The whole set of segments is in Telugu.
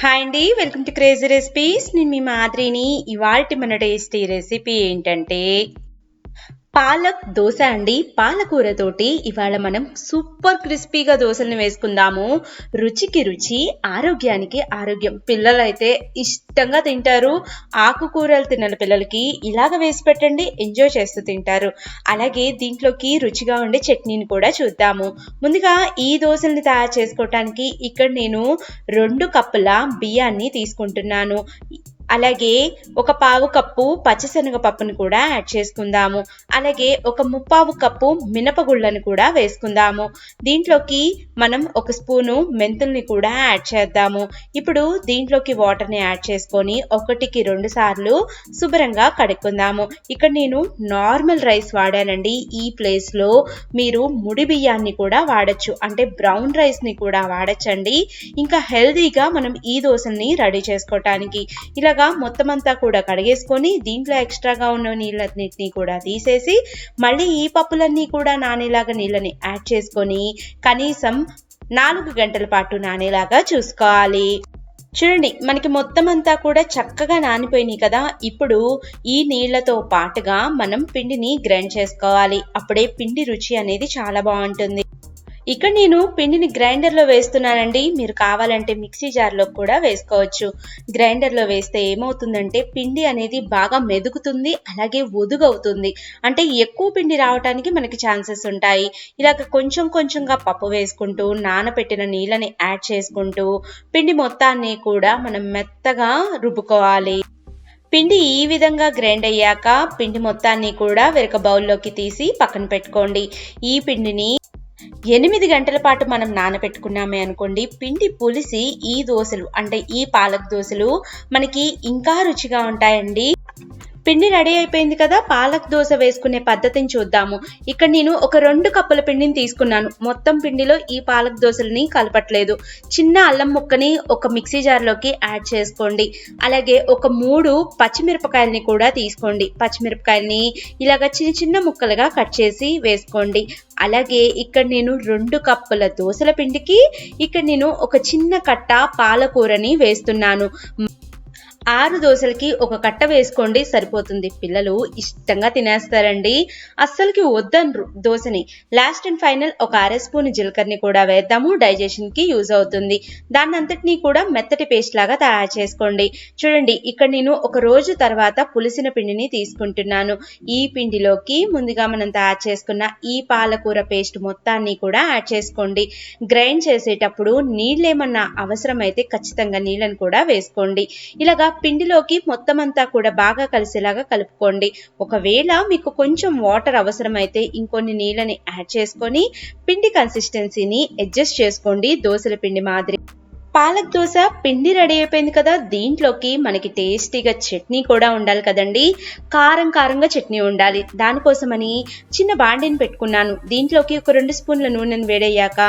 హాయ్ అండి, వెల్కమ్ టు క్రేజీ రెసిపీస్. నేను మీ మాదిరిని. ఇవాల్టి మన టేస్టీ రెసిపీ ఏంటంటే పాలక్ దోశ అండి. పాలకూరతోటి ఇవాళ మనం సూపర్ క్రిస్పీగా దోశలను వేసుకుందాము. రుచికి రుచి, ఆరోగ్యానికి ఆరోగ్యం. పిల్లలైతే ఇష్టంగా తింటారు. ఆకుకూరలు తిన్న పిల్లలకి ఇలాగ వేసి పెట్టండి, ఎంజాయ్ చేస్తూ తింటారు. అలాగే దీంట్లోకి రుచిగా ఉండే చట్నీని కూడా చూద్దాము. ముందుగా ఈ దోశల్ని తయారు చేసుకోవటానికి ఇక్కడ నేను 2 కప్పుల బియ్యాన్ని తీసుకుంటున్నాను. అలాగే ఒక పావు కప్పు పచ్చిశనగ పప్పును కూడా యాడ్ చేసుకుందాము. అలాగే ఒక ముప్పావు కప్పు మినపగుళ్ళను కూడా వేసుకుందాము. దీంట్లోకి మనం ఒక స్పూను మెంతుల్ని కూడా యాడ్ చేద్దాము. ఇప్పుడు దీంట్లోకి వాటర్ని యాడ్ చేసుకొని 1కి 2 సార్లు శుభ్రంగా కడుక్కుందాము. ఇక్కడ నేను నార్మల్ రైస్ వాడానండి. ఈ ప్లేస్లో మీరు ముడి బియ్యాన్ని కూడా వాడచ్చు, అంటే బ్రౌన్ రైస్ని కూడా వాడచ్చండి. ఇంకా హెల్దీగా మనం ఈ దోశల్ని రెడీ చేసుకోవటానికి ఇలాగా మొత్తం అంతా కూడా కడిగేసుకొని దీంట్లో ఎక్స్ట్రాగా ఉన్న నీళ్ళన్నిటిని కూడా తీసేసి మళ్ళీ ఈ పప్పులన్నీ కూడా నానేలాగా నీళ్ళని యాడ్ చేసుకొని కనీసం 4 గంటల పాటు నానేలాగా చూసుకోవాలి. చూడండి, మనకి మొత్తం అంతా కూడా చక్కగా నానిపోయినాయి కదా. ఇప్పుడు ఈ నీళ్లతో పాటుగా మనం పిండిని గ్రైండ్ చేసుకోవాలి. అప్పుడే పిండి రుచి అనేది చాలా బాగుంటుంది. ఇక్కడ నేను పిండిని గ్రైండర్లో వేస్తున్నానండి. మీరు కావాలంటే మిక్సీ జార్లో కూడా వేసుకోవచ్చు. గ్రైండర్లో వేస్తే ఏమవుతుందంటే పిండి అనేది బాగా మెదుగుతుంది, అలాగే ఒదుగవుతుంది. అంటే ఎక్కువ పిండి రావడానికి మనకి ఛాన్సెస్ ఉంటాయి. ఇలాగ కొంచెం కొంచెంగా పప్పు వేసుకుంటూ నానబెట్టిన నీళ్ళని యాడ్ చేసుకుంటూ పిండి మొత్తాన్ని కూడా మనం మెత్తగా రుబ్బుకోవాలి. పిండి ఈ విధంగా గ్రైండ్ అయ్యాక పిండి మొత్తాన్ని కూడా వేరొక బౌల్లోకి తీసి పక్కన పెట్టుకోండి. ఈ పిండిని 8 గంటల పాటు మనం నానబెట్టుకున్నామే అనుకోండి, పిండి పులిసి ఈ దోశలు అంటే ఈ పాలక్ దోశలు మనకి ఇంకా రుచిగా ఉంటాయండి. పిండి రెడీ అయిపోయింది కదా. పాలక్ దోశ వేసుకునే పద్ధతిని చూద్దాము. ఇక్కడ నేను ఒక 2 కప్పుల పిండిని తీసుకున్నాను. మొత్తం పిండిలో ఈ పాలక్ దోశలని కలపట్లేదు. చిన్న అల్లం ముక్కని ఒక మిక్సీ జార్లోకి యాడ్ చేసుకోండి. అలాగే ఒక 3 పచ్చిమిరపకాయలని కూడా తీసుకోండి. పచ్చిమిరపకాయలని ఇలాగ చిన్న చిన్న ముక్కలుగా కట్ చేసి వేసుకోండి. అలాగే ఇక్కడ నేను 2 కప్పుల దోశల పిండికి ఇక్కడ నేను ఒక చిన్న కట్ట పాలకూరని వేస్తున్నాను. 6 దోశలకి ఒక కట్ట వేసుకోండి, సరిపోతుంది. పిల్లలు ఇష్టంగా తినేస్తారండి, అస్సలకి వద్దనరు దోశని. లాస్ట్ అండ్ ఫైనల్ ఒక 1/2 స్పూన్ జీలకర్రని కూడా వేద్దాము, డైజెషన్కి యూజ్ అవుతుంది. దాన్ని అంతటినీ కూడా మెత్తటి పేస్ట్ లాగా తయారు చేసుకోండి. చూడండి, ఇక్కడ నేను ఒక రోజు తర్వాత పులిసిన పిండిని తీసుకుంటున్నాను. ఈ పిండిలోకి ముందుగా మనం తయారు చేసుకున్న ఈ పాలకూర పేస్ట్ మొత్తాన్ని కూడా యాడ్ చేసుకోండి. గ్రైండ్ చేసేటప్పుడు నీళ్ళేమన్నా అవసరమైతే ఖచ్చితంగా నీళ్ళని కూడా వేసుకోండి. ఇలాగా పిండిలోకి మొత్తం అంతా కూడా బాగా కలిసేలాగా కలుపుకోండి. ఒకవేళ మీకు కొంచెం వాటర్ అవసరమైతే ఇంకొన్ని నీళ్ళని యాడ్ చేసుకొని పిండి కన్సిస్టెన్సీని అడ్జస్ట్ చేసుకోండి. దోశల పిండి మాదిరి. పాలక్ దోశ పిండి రెడీ అయిపోయింది కదా. దీంట్లోకి మనకి టేస్టీగా చట్నీ కూడా ఉండాలి కదండి. కారంగా చట్నీ ఉండాలి. దానికోసమని చిన్న బాండిని పెట్టుకున్నాను. దీంట్లోకి ఒక 2 స్పూన్ల నూనెను వేడయ్యాక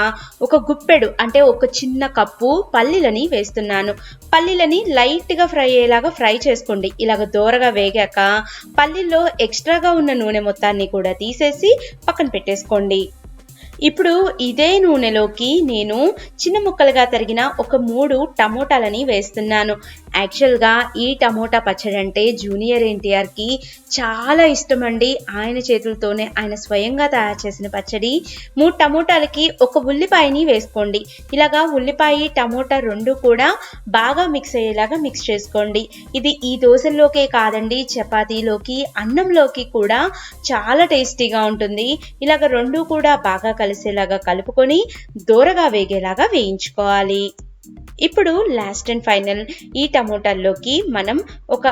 ఒక గుప్పెడు అంటే ఒక చిన్న కప్పు పల్లీలని వేస్తున్నాను. పల్లీలని లైట్గా ఫ్రై అయ్యేలాగా ఫ్రై చేసుకోండి. ఇలాగ దోరగా వేగాక పల్లీల్లో ఎక్స్ట్రాగా ఉన్న నూనె మొత్తాన్ని కూడా తీసేసి పక్కన పెట్టేసుకోండి. ఇప్పుడు ఇదే నూనెలోకి నేను చిన్న ముక్కలుగా తరిగిన ఒక 3 టమోటాలని వేస్తున్నాను. యాక్చువల్గా ఈ టమోటా పచ్చడి అంటే జూనియర్ ఎన్టీఆర్కి చాలా ఇష్టం అండి. ఆయన చేతులతోనే ఆయన స్వయంగా తయారు చేసిన పచ్చడి. 3 టమోటాలకి ఒక ఉల్లిపాయని వేసుకోండి. ఇలాగా ఉల్లిపాయ టమోటా 2 కూడా బాగా మిక్స్ అయ్యేలాగా మిక్స్ చేసుకోండి. ఇది ఈ దోశల్లోకే కాదండి, చపాతీలోకి అన్నంలోకి కూడా చాలా టేస్టీగా ఉంటుంది. ఇలాగ 2 కూడా బాగా కలిసేలాగా కలుపుకొని దోరగా వేగేలాగా వేయించుకోవాలి. ఇప్పుడు లాస్ట్ అండ్ ఫైనల్ ఈ టమోటాల్లోకి మనం ఒక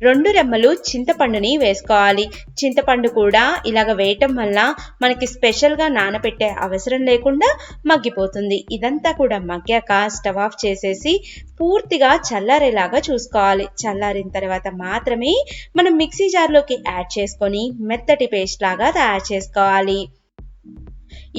2 రెమ్మలు చింతపండుని వేసుకోవాలి. చింతపండు కూడా ఇలాగ వేయటం వల్ల మనకి స్పెషల్గా నానబెట్టే అవసరం లేకుండా మగ్గిపోతుంది. ఇదంతా కూడా మగ్గాక స్టవ్ ఆఫ్ చేసేసి పూర్తిగా చల్లారేలాగా చూసుకోవాలి. చల్లారిన తర్వాత మాత్రమే మనం మిక్సీ జార్లోకి యాడ్ చేసుకొని మెత్తటి పేస్ట్ లాగా తయారు చేసుకోవాలి.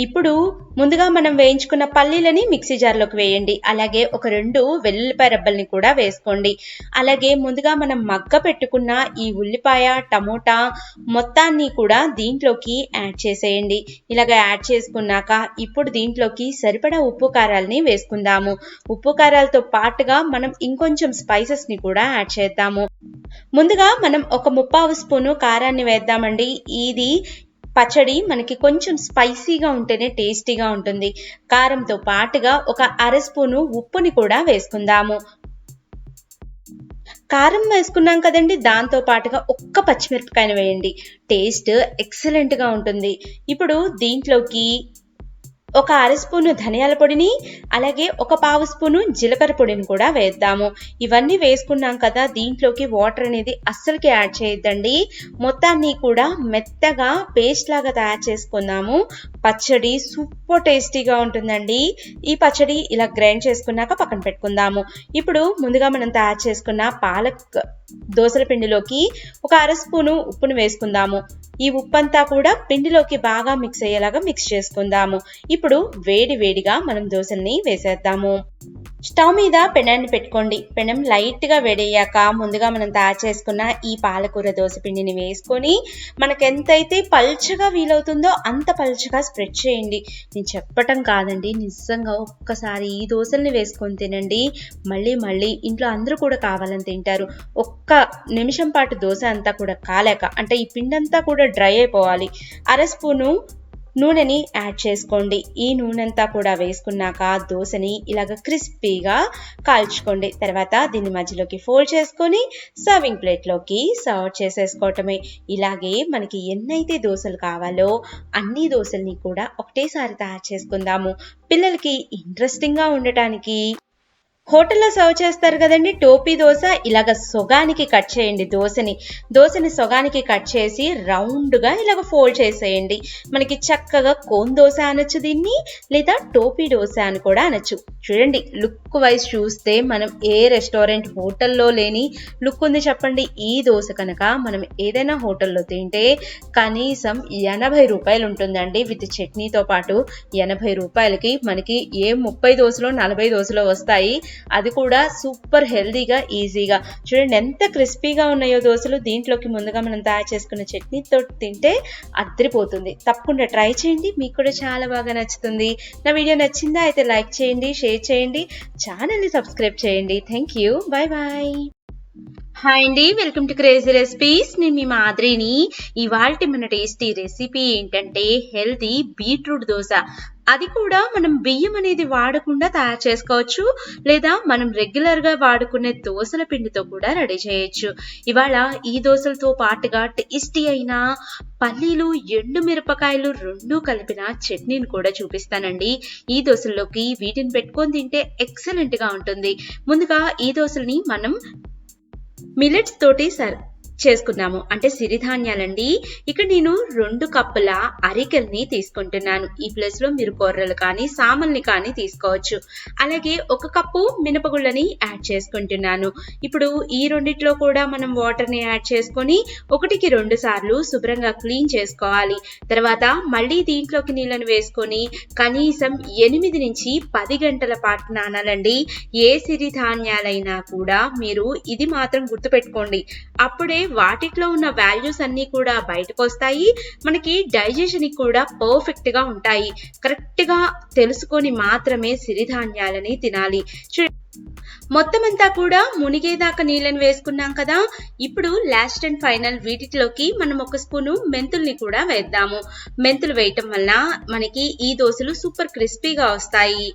ఇప్పుడు ముందుగా మనం వేయించుకున్న పల్లీలని మిక్సీ జార్లోకి వేయండి. అలాగే ఒక 2 వెల్లుల్లిపాయ రెబ్బల్ని కూడా వేసుకోండి. అలాగే ముందుగా మనం మగ్గ పెట్టుకున్న ఈ ఉల్లిపాయ, టమోటా మొత్తాన్ని కూడా దీంట్లోకి యాడ్ చేసేయండి. ఇలాగ యాడ్ చేసుకున్నాక ఇప్పుడు దీంట్లోకి సరిపడా ఉప్పు కారాలని వేసుకుందాము. ఉప్పు కారాలతో పాటుగా మనం ఇంకొంచెం స్పైసెస్ని కూడా యాడ్ చేద్దాము. ముందుగా మనం ఒక 1/2 స్పూను కారాన్ని వేద్దామండి. ఇది పచ్చడి మనకి కొంచెం స్పైసీగా ఉంటేనే టేస్టీగా ఉంటుంది. కారంతో పాటుగా ఒక 1/2 స్పూను ఉప్పుని కూడా వేసుకుందాము. కారం వేసుకున్నాం కదండి, దాంతో పాటుగా ఒక్క పచ్చిమిరపకాయని వేయండి. టేస్ట్ ఎక్సలెంట్గా ఉంటుంది. ఇప్పుడు దీంట్లోకి ఒక 1/2 స్పూను ధనియాల పొడిని, అలాగే ఒక 1/2 స్పూను జీలకర్ర పొడిని కూడా వేద్దాము. ఇవన్నీ వేసుకున్నాం కదా, దీంట్లోకి వాటర్ అనేది అస్సలకి యాడ్ చేయొద్దండి. మొత్తాన్ని కూడా మెత్తగా పేస్ట్ లాగా తయారు చేసుకుందాము. పచ్చడి సూపర్ టేస్టీగా ఉంటుందండి. ఈ పచ్చడి ఇలా గ్రైండ్ చేసుకున్నాక పక్కన పెట్టుకుందాము. ఇప్పుడు ముందుగా మనం తయారు చేసుకున్న పాలక్ దోసల పిండిలోకి ఒక 1/2 స్పూను ఉప్పును వేసుకుందాము. ఈ ఉప్పంతా కూడా పిండిలోకి బాగా మిక్స్ అయ్యేలాగా మిక్స్ చేసుకుందాము. ఇప్పుడు వేడిగా మనం దోసల్ని వేసేద్దాము. స్టవ్ మీద పెనాన్ని పెట్టుకోండి. పెనం లైట్గా వేడయ్యాక ముందుగా మనం తయారు చేసుకున్న ఈ పాలకూర దోస పిండిని వేసుకొని మనకు ఎంతైతే పల్చగా వీలవుతుందో అంత పల్చగా స్ప్రెడ్ చేయండి. నేను చెప్పటం కాదండి, నిజంగా ఒక్కసారి ఈ దోసల్ని వేసుకొని తినండి. మళ్ళీ ఇంట్లో అందరూ కూడా కావాలని తింటారు. ఒక్క నిమిషం పాటు దోశ అంతా కూడా కాలేక, అంటే ఈ పిండి అంతా కూడా డ్రై అయిపోవాలి. 1/2 స్పూను నూనెని యాడ్ చేసుకోండి. ఈ నూనె అంతా కూడా వేసుకున్నాక దోశని ఇలాగ క్రిస్పీగా కాల్చుకోండి. తర్వాత దీన్ని మధ్యలోకి ఫోల్డ్ చేసుకొని సర్వింగ్ ప్లేట్లోకి సర్వ్ చేసేసుకోవటమే. ఇలాగే మనకి ఎన్నైతే దోశలు కావాలో అన్ని దోశల్ని కూడా ఒకటేసారి తయారు చేసుకుందాము. పిల్లలకి ఇంట్రెస్టింగ్గా ఉండటానికి హోటల్లో సర్వ్ చేస్తారు కదండి టోపీ దోశ, ఇలాగ సొగానికి కట్ చేయండి. దోశని సొగానికి కట్ చేసి రౌండ్గా ఇలాగ ఫోల్డ్ చేసేయండి. మనకి చక్కగా కోన్ దోశ అనొచ్చు దీన్ని, లేదా టోపీ దోశ అని కూడా అనొచ్చు. చూడండి, లుక్ వైజ్ చూస్తే మనం ఏ రెస్టారెంట్ హోటల్లో లేని లుక్ ఉంది చెప్పండి. ఈ దోశ కనుక మనం ఏదైనా హోటల్లో తింటే కనీసం 80 రూపాయలు ఉంటుందండి. విత్ చట్నీతో పాటు 80 రూపాయలకి మనకి ఏ 30 దోశలో 40 దోశలో వస్తాయి. అది కూడా సూపర్ హెల్దీగా, ఈజీగా. చూడండి ఎంత క్రిస్పీగా ఉన్నాయో దోశలు. దీంట్లోకి ముందుగా మనం తయారు చేసుకున్న చట్నీతో తింటే అద్దరిపోతుంది. తప్పకుండా ట్రై చేయండి, మీకు కూడా చాలా బాగా నచ్చుతుంది. నా వీడియో నచ్చిందా అయితే లైక్ చేయండి, షేర్ చేయండి, ఛానల్ని సబ్స్క్రైబ్ చేయండి. Thank you, bye bye. Hi అండి, వెల్కమ్ టు క్రేజీ రెసిపీస్. నేను మీ మాదిరిని. ఇవాల్టి మన టేస్టీ రెసిపీ ఏంటంటే హెల్తీ బీట్రూట్ దోశ. అది కూడా మనం బియ్యం అనేది వాడకుండా తయారు చేసుకోవచ్చు, లేదా మనం రెగ్యులర్గా వాడుకునే దోశల పిండితో కూడా రెడీ చేయొచ్చు. ఇవాళ ఈ దోశలతో పాటుగా టేస్టీ అయిన పల్లీలు, ఎండు మిరపకాయలు రెండూ కలిపిన చట్నీని కూడా చూపిస్తానండి. ఈ దోశల్లోకి వీటిని పెట్టుకొని తింటే ఎక్సలెంట్గా ఉంటుంది. ముందుగా ఈ దోశల్ని మనం మిల్లెట్స్ తోటి చేసుకున్నాము, అంటే సిరిధాన్యాలండి. ఇక్కడ నేను 2 కప్పుల అరికెల్ని తీసుకుంటున్నాను. ఈ ప్లేస్లో మీరు కొర్రలు కానీ సామల్ని కానీ తీసుకోవచ్చు. అలాగే 1 కప్పు మినపగుళ్ళని యాడ్ చేసుకుంటున్నాను. ఇప్పుడు ఈ రెండిట్లో కూడా మనం వాటర్ని యాడ్ చేసుకొని 1కి 2 సార్లు శుభ్రంగా క్లీన్ చేసుకోవాలి. తర్వాత మళ్ళీ దీంట్లోకి నీళ్ళని వేసుకొని కనీసం 8 నుంచి 10 గంటల పాటు నానాలండి. ఏ సిరిధాన్యాలైనా కూడా మీరు ఇది మాత్రం గుర్తుపెట్టుకోండి, అప్పుడే వాటిలో ఉన్న వాల్యూస్ అన్నీ కూడా బయటకు వస్తాయి. మనకి డైజెషన్ కూడా పర్ఫెక్ట్ గా ఉంటాయి. కరెక్ట్ గా తెలుసుకొని మాత్రమే సిరిధాన్యాలని తినాలి. మొత్తం అంతా కూడా మునిగేదాకా నీళ్ళని వేసుకున్నాం కదా. ఇప్పుడు లాస్ట్ అండ్ ఫైనల్ వీటిలోకి మనం 1 స్పూను మెంతుల్ని కూడా వేద్దాము. మెంతులు వేయటం వల్ల మనకి ఈ దోశలు సూపర్ క్రిస్పీగా వస్తాయి.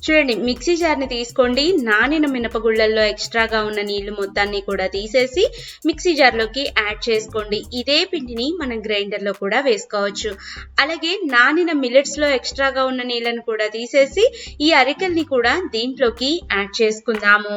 చూడండి, మిక్సీ జార్ని తీసుకోండి. నానిన మినపగుళ్ళల్లో ఎక్స్ట్రాగా ఉన్న నీళ్లు మొత్తాన్ని కూడా తీసేసి మిక్సీ జార్లోకి యాడ్ చేసుకోండి. ఇదే పిండిని మనం గ్రైండర్లో కూడా వేసుకోవచ్చు. అలాగే నానిన మిల్లెట్స్లో ఎక్స్ట్రాగా ఉన్న నీళ్ళను కూడా తీసేసి ఈ అరికెల్ని కూడా దీంట్లోకి యాడ్ చేసుకుందాము.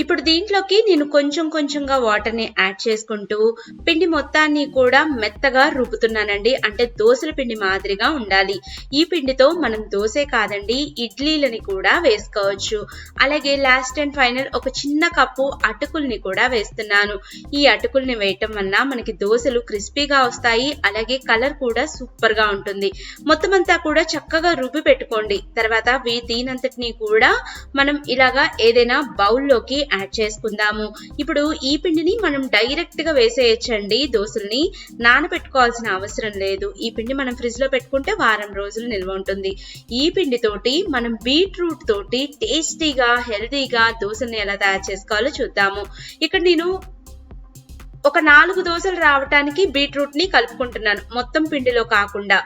ఇప్పుడు దీంట్లోకి నేను కొంచెం కొంచెంగా వాటర్ని యాడ్ చేసుకుంటూ పిండి మొత్తాన్ని కూడా మెత్తగా రుబ్బుతున్నానండి. అంటే దోసల పిండి మాదిరిగా ఉండాలి. ఈ పిండితో మనం దోసే కాదండి, ఇడ్లీలని కూడా వేసుకోవచ్చు. అలాగే లాస్ట్ అండ్ ఫైనల్ ఒక చిన్న కప్పు అటుకుల్ని కూడా వేస్తున్నాను. ఈ అటుకుల్ని వేయటం వల్ల మనకి దోసలు క్రిస్పీగా వస్తాయి. అలాగే కలర్ కూడా సూపర్ గా ఉంటుంది. మొత్తం అంతా కూడా చక్కగా రుబ్బి పెట్టుకోండి. తర్వాత దీనంతటిని కూడా మనం ఇలాగా ఏదైనా బౌల్లోకి యాడ్ చేసుకుందాము. ఇప్పుడు ఈ పిండిని మనం డైరెక్ట్ గా వేసేయచ్చండి. దోసల్ని నానబెట్టుకోవాల్సిన అవసరం లేదు. ఈ పిండి మనం ఫ్రిడ్జ్ లో పెట్టుకుంటే వారం రోజులు నిల్వ ఉంటుంది. ఈ పిండి తోటి మనం బీట్రూట్ తోటి టేస్టీగా హెల్తీగా దోసల్ని ఎలా తయారు చేసుకోవాలో చూద్దాము. ఇక్కడ నేను ఒక 4 దోసలు రావటానికి బీట్రూట్ ని కలుపుకుంటున్నాను, మొత్తం పిండిలో కాకుండా.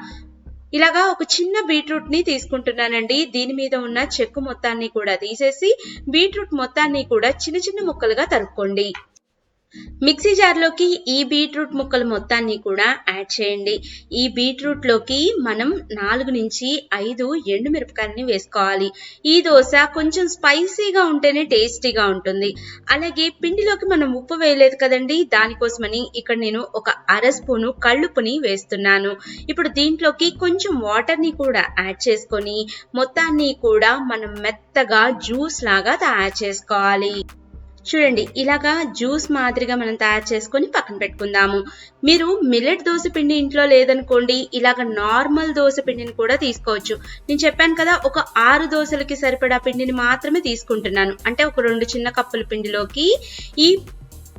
ఇలాగా ఒక చిన్న బీట్రూట్ ని తీసుకుంటున్నానండి. దీని మీద ఉన్న చెక్కు మొత్తాన్ని కూడా తీసేసి బీట్రూట్ మొత్తాన్ని కూడా చిన్న చిన్న ముక్కలుగా తరుక్కోండి. మిక్సీ జార్లోకి ఈ బీట్రూట్ ముక్కలు మొత్తాన్ని కూడా యాడ్ చేయండి. ఈ బీట్రూట్ లోకి మనం 4 నుంచి 5 ఎండుమిరపకాయలని వేసుకోవాలి. ఈ దోశ కొంచెం స్పైసీగా ఉంటేనే టేస్టీగా ఉంటుంది. అలాగే పిండిలోకి మనం ఉప్పు వేయలేదు కదండి, దానికోసమని ఇక్కడ నేను ఒక 1/2 స్పూను కళ్ళుప్పుని వేస్తున్నాను. ఇప్పుడు దీంట్లోకి కొంచెం వాటర్ని కూడా యాడ్ చేసుకొని మొత్తాన్ని కూడా మనం మెత్తగా జ్యూస్ లాగా తయారు చేసుకోవాలి. చూడండి, ఇలాగా జ్యూస్ మాదిరిగా మనం తయారు చేసుకొని పక్కన పెట్టుకుందాము. మీరు మిల్లెట్ దోశ పిండి ఇంట్లో లేదనుకోండి, ఇలాగ నార్మల్ దోశ పిండిని కూడా తీసుకోవచ్చు. నేను చెప్పాను కదా, ఒక 6 దోశలకి సరిపడా పిండిని మాత్రమే తీసుకుంటున్నాను. అంటే ఒక 2 చిన్న కప్పుల పిండిలోకి ఈ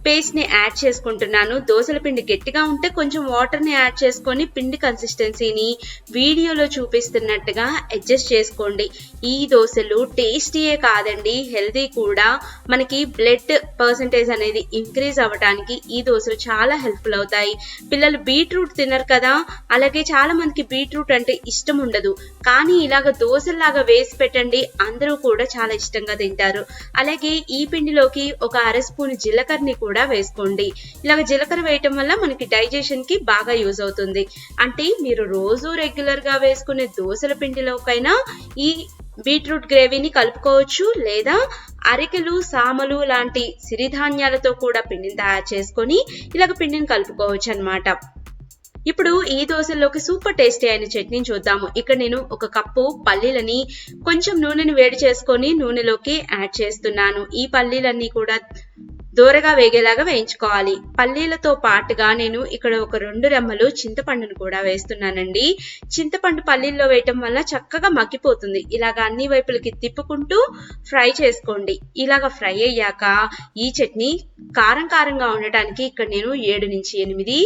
పేస్ట్ ని యాడ్ చేసుకుంటున్నాను. దోసల పిండి గట్టిగా ఉంటే కొంచెం వాటర్ ని యాడ్ చేసుకొని పిండి కన్సిస్టెన్సీని వీడియోలో చూపిస్తున్నట్టుగా అడ్జస్ట్ చేసుకోండి. ఈ దోశలు టేస్టీయే కాదండి, హెల్తీ కూడా. మనకి బ్లడ్ పర్సంటేజ్ అనేది ఇంక్రీజ్ అవ్వడానికి ఈ దోశలు చాలా హెల్ప్ఫుల్ అవుతాయి. పిల్లలు బీట్రూట్ తినరు కదా, అలాగే చాలా మందికి బీట్రూట్ అంటే ఇష్టం ఉండదు. కానీ ఇలాగ దోశల్లాగా వేసి పెట్టండి, అందరూ కూడా చాలా ఇష్టంగా తింటారు. అలాగే ఈ పిండిలోకి ఒక 1/2 స్పూన్ జీలకర్రని కూడా వేసుకోండి. ఇలాగ జీలకర్ర వేయటం వల్ల మనకి డైజెషన్ కి బాగా యూజ్ అవుతుంది. అంటే మీరు రోజు రెగ్యులర్ గా వేసుకునే దోసల పిండిలోకైనా ఈ బీట్రూట్ గ్రేవీని కలుపుకోవచ్చు, లేదా అరికెలు సామలు లాంటి సిరిధాన్యాలతో కూడా పిండిని తయారు చేసుకొని ఇలాగ పిండిని కలుపుకోవచ్చు అన్నమాట. ఇప్పుడు ఈ దోశల్లోకి సూపర్ టేస్టీ అయిన చట్నీని చూద్దాము. ఇక్కడ నేను ఒక కప్పు పల్లీలని కొంచెం నూనెని వేడి చేసుకొని నూనెలోకి యాడ్ చేస్తున్నాను. ఈ పల్లీలన్నీ కూడా దోరగా వేగేలాగా వేయించుకోవాలి. పల్లీలతో పాటుగా నేను ఇక్కడ ఒక 2 రెమ్మలు చింతపండును కూడా వేస్తున్నానండి. చింతపండు పల్లీల్లో వేయటం వల్ల చక్కగా మగ్గిపోతుంది. ఇలాగ అన్ని వైపులకి తిప్పుకుంటూ ఫ్రై చేసుకోండి. ఇలాగ ఫ్రై అయ్యాక ఈ చట్నీ కారం కారంగా ఉండటానికి ఇక్కడ నేను 7 నుంచి 8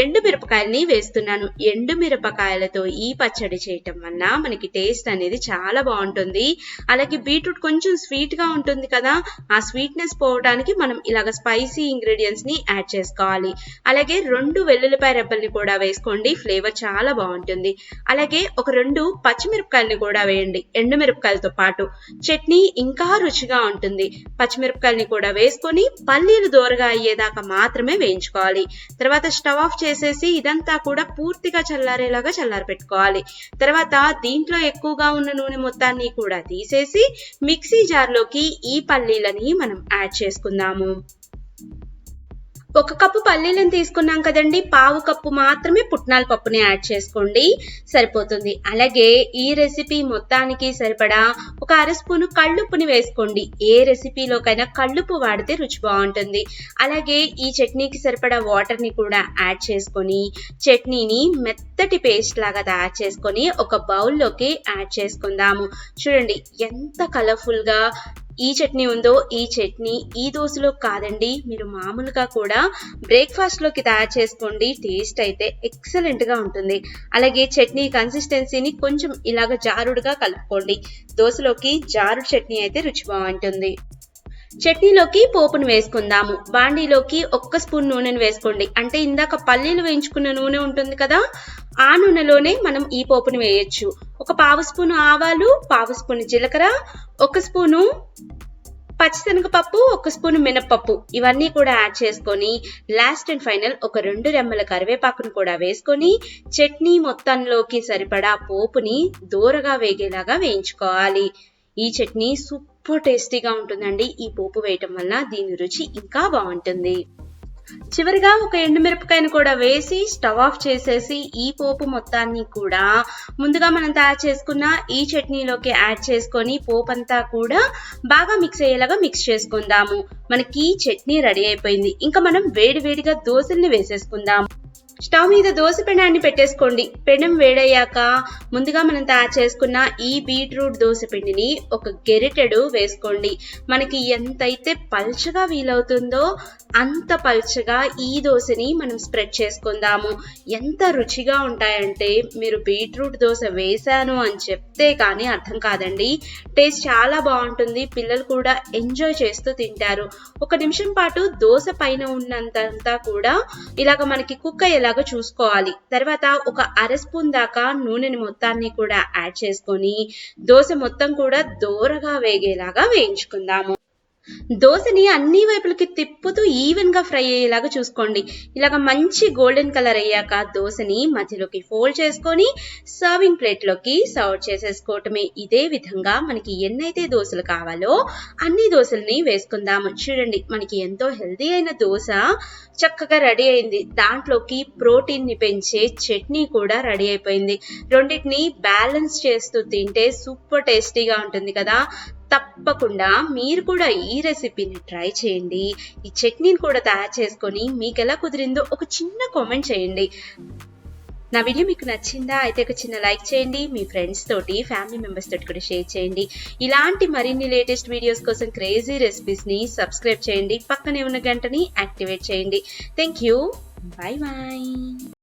ఎండు మిరపకాయల్ని వేస్తున్నాను. ఎండు మిరపకాయలతో ఈ పచ్చడి చేయటం వల్ల మనకి టేస్ట్ అనేది చాలా బాగుంటుంది. అలాగే బీట్రూట్ కొంచెం స్వీట్ గా ఉంటుంది కదా, ఆ స్వీట్నెస్ పోవడానికి మనం ఇలాగ స్పైసీ ఇంగ్రీడియంట్స్ ని యాడ్ చేసుకోవాలి. అలాగే 2 వెల్లుల్లిపాయ రెబ్బల్ని కూడా వేసుకోండి, ఫ్లేవర్ చాలా బాగుంటుంది. అలాగే ఒక 2 పచ్చిమిరపకాయల్ని కూడా వేయండి ఎండు మిరపకాయలతో పాటు, చట్నీ ఇంకా రుచిగా ఉంటుంది. పచ్చిమిరపకాయల్ని కూడా వేసుకొని పల్లీలు దోరగా అయ్యేదాకా మాత్రమే వేయించుకోవాలి. తర్వాత స్టవ్ ఆఫ్ చేసేసి ఇదంతా కూడా పూర్తిగా చల్లారేలాగా చల్లారి పెట్టుకోవాలి. తర్వాత దీంట్లో ఎక్కువగా ఉన్న నూనె మొత్తాన్ని కూడా తీసేసి మిక్సీ జార్లోకి ఈ పల్లీలని మనం యాడ్ చేసుకుందాము. 1 కప్పు పల్లీలను తీసుకున్నాం కదండి, 1/2 కప్పు మాత్రమే పుట్నాల పప్పుని యాడ్ చేసుకోండి, సరిపోతుంది. అలాగే ఈ రెసిపీ మొత్తానికి సరిపడా ఒక 1/2 స్పూను కళ్ళుప్పుని వేసుకోండి. ఏ రెసిపీలోకైనా కళ్ళుప్పు వాడితే రుచి బాగుంటుంది. అలాగే ఈ చట్నీకి సరిపడా వాటర్ని కూడా యాడ్ చేసుకొని చట్నీని మెత్తటి పేస్ట్ లాగా తయారు చేసుకొని ఒక బౌల్లోకి యాడ్ చేసుకుందాము. చూడండి ఎంత కలర్ఫుల్ గా ఈ చట్నీ ఉందో. ఈ చట్నీ ఈ దోశలో కాదండి, మీరు మామూలుగా కూడా బ్రేక్ఫాస్ట్ లోకి తయారు చేసుకోండి, టేస్ట్ అయితే ఎక్సలెంట్ గా ఉంటుంది. అలాగే చట్నీ కన్సిస్టెన్సీని కొంచెం ఇలాగ జారుడుగా కలుపుకోండి. దోశలోకి జారుడు చట్నీ అయితే రుచి బాగుంటుంది. చట్నీలోకి పోపును వేసుకుందాము. బాండీలోకి 1 స్పూన్ నూనెను వేసుకోండి. అంటే ఇందాక పల్లీలు వేయించుకున్న నూనె ఉంటుంది కదా, ఆ నూనెలోనే మనం ఈ పోపుని వేయొచ్చు. ఒక 1/2 స్పూను ఆవాలు, 1/2 స్పూను జీలకర్ర, 1 స్పూను పచ్చిశనగపప్పు, 1 స్పూను మినప్పప్పు, ఇవన్నీ కూడా యాడ్ చేసుకొని లాస్ట్ అండ్ ఫైనల్ ఒక 2 రెమ్మల కరివేపాకును కూడా వేసుకొని చట్నీ మొత్తంలోకి సరిపడా పోపుని దూరగా వేగేలాగా వేయించుకోవాలి. ఈ చట్నీ సూపర్ సూపర్ టేస్టీగా ఉంటుందండి. ఈ పోపు వేయటం వల్ల దీని రుచి ఇంకా బాగుంటుంది. చివరిగా ఒక ఎండుమిరపకాయను కూడా వేసి స్టవ్ ఆఫ్ చేసేసి ఈ పోపు మొత్తాన్ని కూడా ముందుగా మనం తయారు చేసుకున్న ఈ చట్నీలోకి యాడ్ చేసుకొని పోపు అంతా కూడా బాగా మిక్స్ అయ్యేలాగా మిక్స్ చేసుకుందాము. మనకి చట్నీ రెడీ అయిపోయింది. ఇంకా మనం వేడివేడిగా దోసల్ని వేసేసుకుందాం. స్టవ్ మీద దోస పెనాన్ని పెట్టేసుకోండి. పెనం వేడయ్యాక ముందుగా మనం తయారు చేసుకున్న ఈ బీట్రూట్ దోస పిండిని ఒక గెరిటెడు వేసుకోండి. మనకి ఎంతైతే పల్చగా వీలవుతుందో అంత పల్చగా ఈ దోశని మనం స్ప్రెడ్ చేసుకుందాము. ఎంత రుచిగా ఉంటాయంటే మీరు బీట్రూట్ దోశ వేశాను అని చెప్తే కానీ అర్థం కాదండి. టేస్ట్ చాలా బాగుంటుంది. పిల్లలు కూడా ఎంజాయ్ చేస్తూ తింటారు. 1 నిమిషం పాటు దోశ పైన ఉన్నంతా కూడా ఇలాగ మనకి కుక్ అయ్యేలాగా చూసుకోవాలి. తర్వాత ఒక అర స్పూన్ దాకా నూనెని మొత్తాన్ని కూడా యాడ్ చేసుకొని దోశ మొత్తం కూడా దోరగా వేగేలాగా వేయించుకుందాము. దోశని అన్ని వైపులకి తిప్పుతూ ఈవెన్ గా ఫ్రై అయ్యేలాగా చూసుకోండి. ఇలాగ మంచి గోల్డెన్ కలర్ అయ్యాక దోశని మధ్యలోకి ఫోల్డ్ చేసుకొని సర్వింగ్ ప్లేట్ లోకి సర్వ్ చేసేసుకోవటమే. ఇదే విధంగా మనకి ఎన్నైతే దోశలు కావాలో అన్ని దోశల్ని వేసుకుందాము. చూడండి, మనకి ఎంతో హెల్దీ అయిన దోశ చక్కగా రెడీ అయింది. దాంట్లోకి ప్రోటీన్ ని పెంచే చట్నీ కూడా రెడీ అయిపోయింది. రెండింటిని బ్యాలెన్స్ చేస్తూ తింటే సూపర్ టేస్టీగా ఉంటుంది కదా. తప్పకుండా మీరు కూడా ఈ రెసిపీని ట్రై చేయండి. ఈ చట్నీని కూడా తయారు చేసుకొని మీకు ఎలా కుదిరిందో ఒక చిన్న కామెంట్ చేయండి. నా వీడియో మీకు నచ్చిందా అయితే ఒక చిన్న లైక్ చేయండి. మీ ఫ్రెండ్స్ తోటి, ఫ్యామిలీ మెంబర్స్ తోటి కూడా షేర్ చేయండి. ఇలాంటి మరిన్ని లేటెస్ట్ వీడియోస్ కోసం క్రేజీ రెసిపీస్ ని సబ్స్క్రైబ్ చేయండి. పక్కనే ఉన్న గంటని యాక్టివేట్ చేయండి. Thank you. Bye bye.